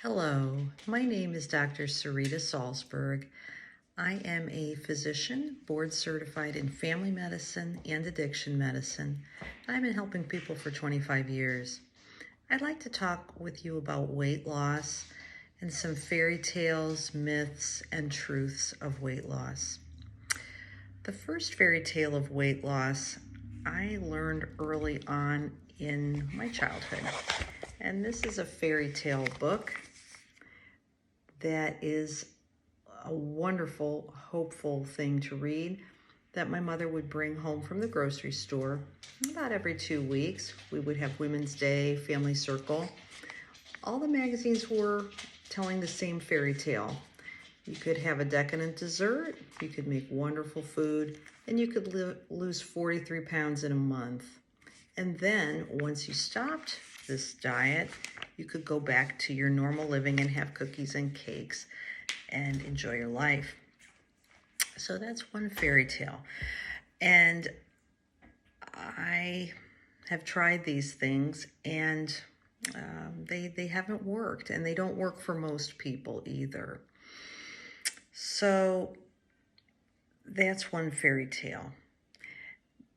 Hello, my name is Dr. Sarita Salzberg. I am a physician, board certified in family medicine and addiction medicine. I've been helping people for 25 years. I'd like to talk with you about weight loss and some fairy tales, myths, and truths of weight loss. The first fairy tale of weight loss I learned early on in my childhood. And this is a fairy tale book that is a wonderful, hopeful thing to read that my mother would bring home from the grocery store about every 2 weeks. We would have Women's Day, Family Circle. All the magazines were telling the same fairy tale. You could have a decadent dessert, you could make wonderful food, and you could lose 43 pounds in a month. And then once you stopped this diet, you could go back to your normal living and have cookies and cakes and enjoy your life. So that's one fairy tale. And I have tried these things and they haven't worked, and they don't work for most people either. So that's one fairy tale.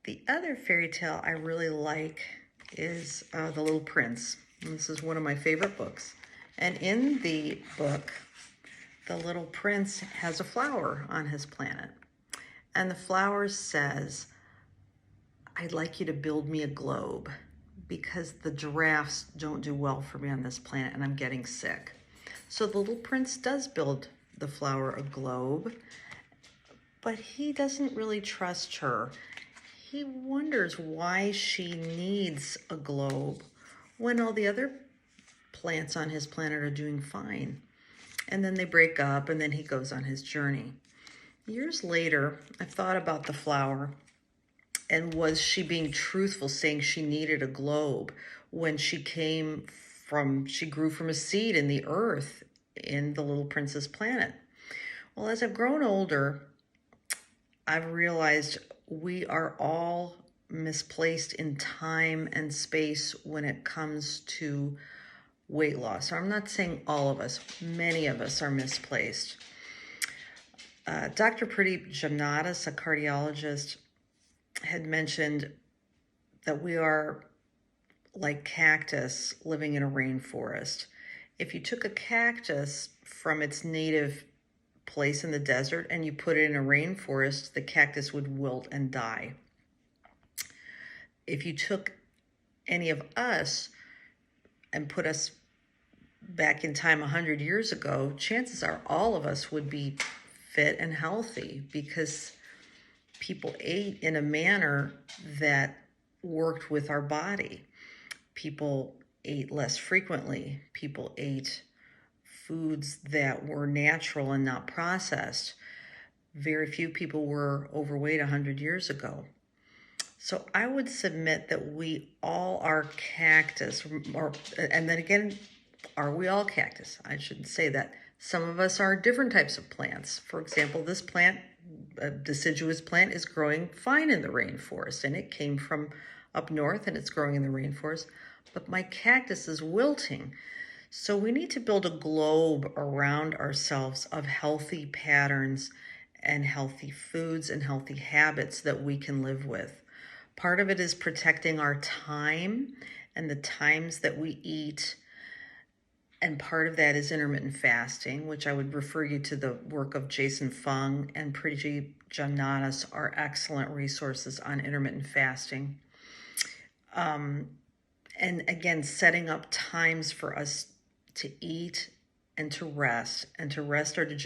The other fairy tale I really like is The Little Prince. And this is one of my favorite books. And in the book, the little prince has a flower on his planet. And the flower says, "I'd like you to build me a globe because the giraffes don't do well for me on this planet and I'm getting sick." So the little prince does build the flower a globe, but he doesn't really trust her. He wonders why she needs a globe when all the other plants on his planet are doing fine. And then they break up, and then he goes on his journey. Years later, I thought about the flower, and was she being truthful, saying she needed a globe when she grew from a seed in the earth in the little prince's planet? Well, as I've grown older, I've realized we are all misplaced in time and space when it comes to weight loss. So I'm not saying all of us, many of us are misplaced. Dr. Pradeep Jamnadas, a cardiologist, had mentioned that we are like cactus living in a rainforest. If you took a cactus from its native place in the desert and you put it in a rainforest, the cactus would wilt and die. If you took any of us and put us back in time 100 years ago, chances are all of us would be fit and healthy because people ate in a manner that worked with our body. People ate less frequently. People ate foods that were natural and not processed. Very few people were overweight 100 years ago. So I would submit that we all are cactus, and then again, are we all cactus? I shouldn't say that. Some of us are different types of plants. For example, this plant, a deciduous plant, is growing fine in the rainforest, and it came from up north and it's growing in the rainforest. But my cactus is wilting. So we need to build a globe around ourselves of healthy patterns and healthy foods and healthy habits that we can live with. Part of it is protecting our time and the times that we eat. And part of that is intermittent fasting, which I would refer you to the work of Jason Fung and Pradeep Jamnadas are excellent resources on intermittent fasting. And again, setting up times for us to eat and to rest our digestive